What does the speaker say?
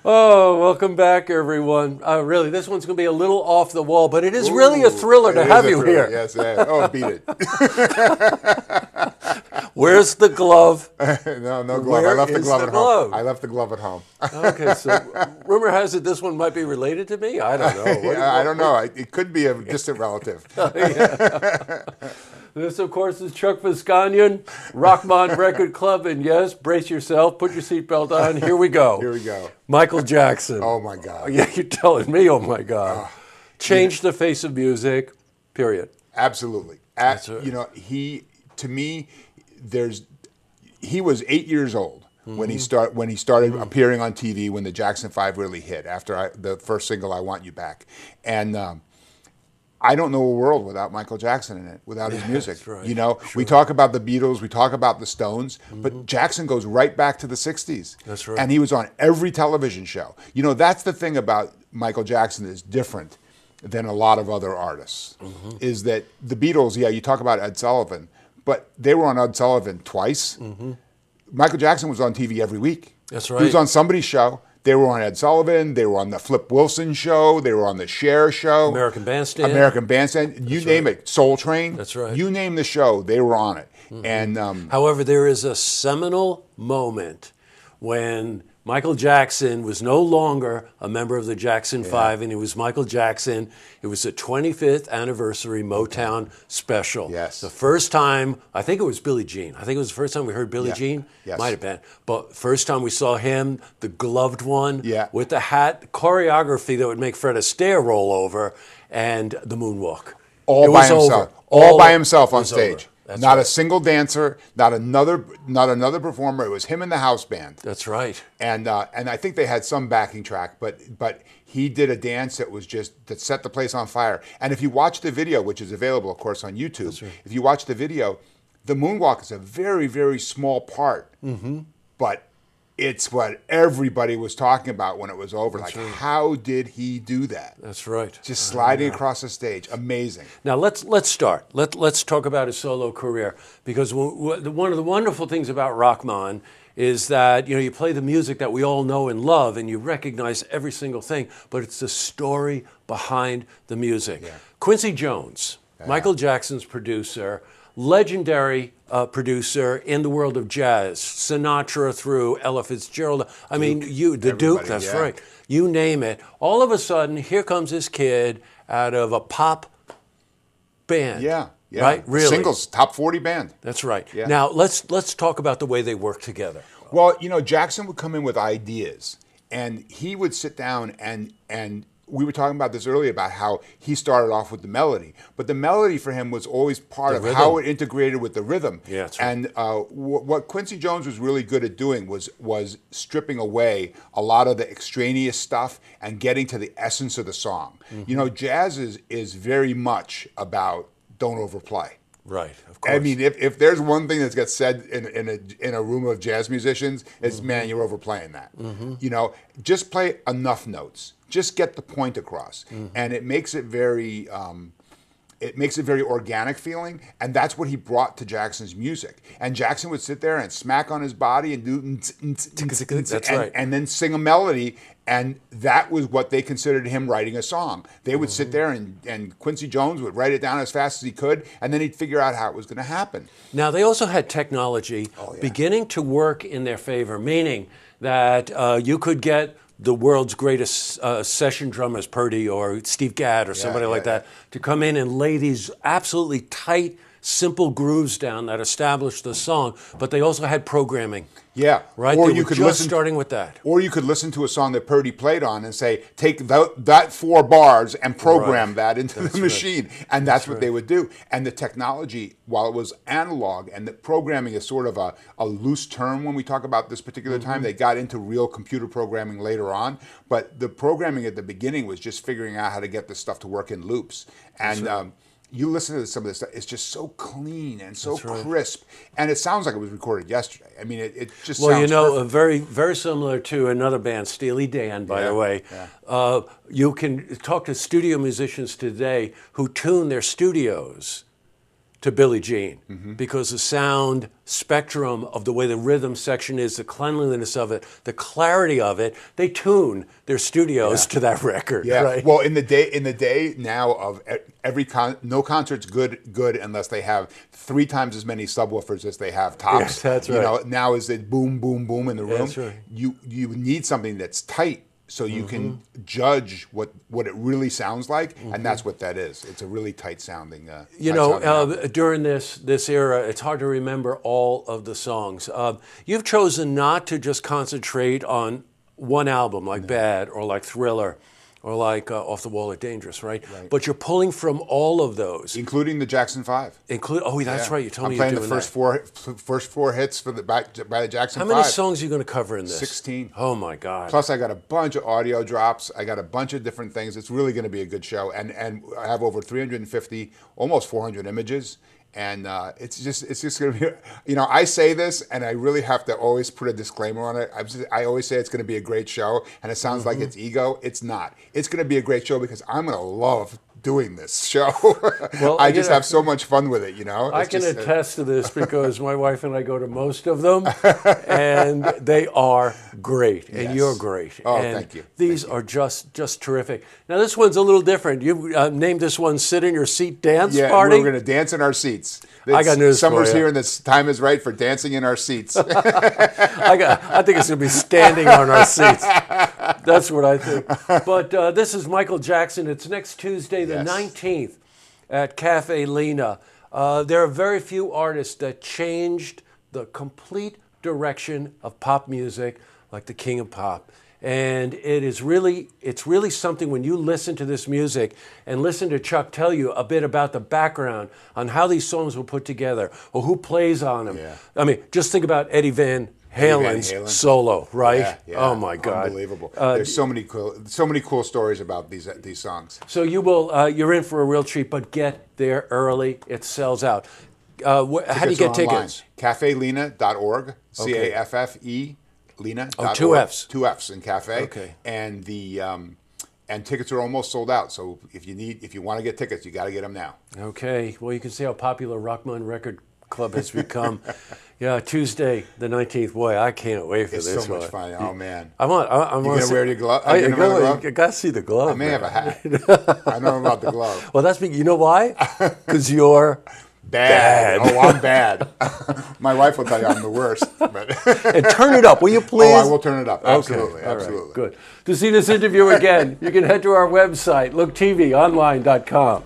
Oh, welcome back, everyone. Really, this one's going to be a little off the wall, but it is really a thriller to have you here. Yes, oh, beat it. Where's the glove? No glove. I left the glove at home. I left the glove at home. Okay, so rumor has it this one might be related to me? I don't know. I don't know. It could be a distant relative. This, of course, is Chuck Vosganian, Rochmon Record Club, and yes, brace yourself, put your seatbelt on, here we go. Here we go. Michael Jackson. Oh, my God. Yeah, you're telling me, oh, my God. Changed the face of music, period. Absolutely. You know, to me, he was 8 years old when he started appearing on TV when the Jackson 5 really hit after the first single, I Want You Back. And I don't know a world without Michael Jackson in it, without his music. That's right. You know, we talk about the Beatles, we talk about the Stones, but Jackson goes right back to the 60s. That's right. And he was on every television show. You know, that's the thing about Michael Jackson that is different than a lot of other artists, is that the Beatles, you talk about Ed Sullivan, but they were on Ed Sullivan twice. Michael Jackson was on TV every week. That's right. He was on somebody's show. They were on Ed Sullivan. They were on the Flip Wilson show. They were on the Cher show. American Bandstand. You name it. Soul Train. That's right. You name the show, they were on it. And however, there is a seminal moment when Michael Jackson was no longer a member of the Jackson 5, and he was Michael Jackson. It was the 25th anniversary Motown special. Yes. The first time, I think it was Billie Jean. I think it was the first time we heard Billie Jean. Yes. Might have been. But first time we saw him, the gloved one, with the hat, choreography that would make Fred Astaire roll over, and the moonwalk. All by himself. All by himself on stage. Not a single dancer, not another performer. It was him and the house band. That's right. And I think they had some backing track, but he did a dance that set the place on fire. And if you watch the video, which is available, of course, on YouTube, if you watch the video, the moonwalk is a very, very small part, but it's what everybody was talking about when it was over. How did he do that? That's right. Just sliding across the stage. Amazing. Now, let's start. Let's talk about his solo career, because one of the wonderful things about Rochmon is that, you play the music that we all know and love, and you recognize every single thing, but it's the story behind the music. Yeah. Quincy Jones, Michael Jackson's producer, legendary producer in the world of jazz, Sinatra through Ella Fitzgerald. I mean, the Duke, that's right. You name it. All of a sudden, here comes this kid out of a pop band. Yeah. Right? Really? Singles, top 40 band. That's right. Yeah. Now, let's talk about the way they work together. Well, Jackson would come in with ideas, and he would sit down and we were talking about this earlier about how he started off with the melody, but the melody for him was always part of how it integrated with the rhythm. Yeah, that's right. And what Quincy Jones was really good at doing was stripping away a lot of the extraneous stuff and getting to the essence of the song. Jazz is very much about don't overplay. Right, of course. I mean, if there's one thing that gets said in a room of jazz musicians, it's, man, you're overplaying that. Just play enough notes. Just get the point across. And it makes it very organic feeling, and that's what he brought to Jackson's music. And Jackson would sit there and smack on his body and do that's right. And then sing a melody, and that was what they considered him writing a song. They would sit there and Quincy Jones would write it down as fast as he could, and then he'd figure out how it was going to happen. Now, they also had technology beginning to work in their favor, meaning that you could get the world's greatest session drummers, Purdy or Steve Gadd or somebody like that, to come in and lay these absolutely tight, simple grooves down that established the song. But they also had programming. Yeah, right. Or they you were could just listen starting with that. Or you could listen to a song that Purdy played on and say, take that 4 bars and program that into the machine, and that's what they would do. And the technology, while it was analog, and the programming is sort of a loose term when we talk about this particular time, they got into real computer programming later on. But the programming at the beginning was just figuring out how to get this stuff to work in loops. And you listen to some of this stuff, it's just so clean and so crisp. And it sounds like it was recorded yesterday. I mean, it just sounds perfect. Very, very similar to another band, Steely Dan, by the way. Yeah. You can talk to studio musicians today who tune their studios to Billie Jean because the sound spectrum of the way the rhythm section is, the cleanliness of it, the clarity of it, they tune their studios to that record. Yeah. Right? Well, in the day now of no concert's good unless they have 3 times as many subwoofers as they have tops. Yes, that's right. You know, now is it boom, boom, boom in the room? That's right. You need something that's tight so you can judge what it really sounds like, and that's what that is. It's a really tight sounding. During this era, it's hard to remember all of the songs. You've chosen not to just concentrate on one album like Bad or like Thriller or like Off the Wall or Dangerous, right? But you're pulling from all of those, including the Jackson 5. That's right. You told me I'm you're playing doing the first four hits by the Jackson 5. How many songs are you going to cover in this? 16. Oh my God! Plus, I got a bunch of audio drops. I got a bunch of different things. It's really going to be a good show, and I have over 350, almost 400 images. And it's just going to be, you know, I say this, and I really have to always put a disclaimer on it. I always say it's going to be a great show, and it sounds like it's ego. It's not. It's going to be a great show because I'm going to love doing this show. Well, I just have so much fun with it, you know. I can attest to this because my wife and I go to most of them, and they are great, and you're great. Oh, and thank you. These are just terrific. Now, this one's a little different. You named this one "Sit in Your Seat Dance Party." Yeah, we're going to dance in our seats. I got news for you. Summer's here, and this time is right for dancing in our seats. I think it's going to be standing on our seats. That's what I think. But this is Michael Jackson. It's next Tuesday, the 19th, at Caffe Lena. There are very few artists that changed the complete direction of pop music like the King of Pop. And it's really something when you listen to this music and listen to Chuck tell you a bit about the background on how these songs were put together or who plays on them. Yeah. I mean, just think about Eddie Van Halen's solo, right? Yeah. Oh my God, unbelievable! There's so many cool stories about these songs. So you're in for a real treat, but get there early. It sells out. How do you get tickets? CaffeLena.org. CAFFE. Lena.org. 2 F's. 2 F's in Cafe. Okay. And the and tickets are almost sold out. So if you want to get tickets, you got to get them now. Okay. Well, you can see how popular Rochmon Record Club has become. Yeah, Tuesday the 19th. Boy, I can't wait for this one. It's so much fun. Oh man. I'm gonna wear your glove? I got to see the glove. I may have a hat. I know about the glove. Well, you know why? Because you're bad. Oh, I'm bad. My wife will tell you I'm the worst. But and turn it up, will you please? Oh, I will turn it up. Absolutely. Okay. Absolutely. Right. Good. To see this interview again, you can head to our website, looktvonline.com.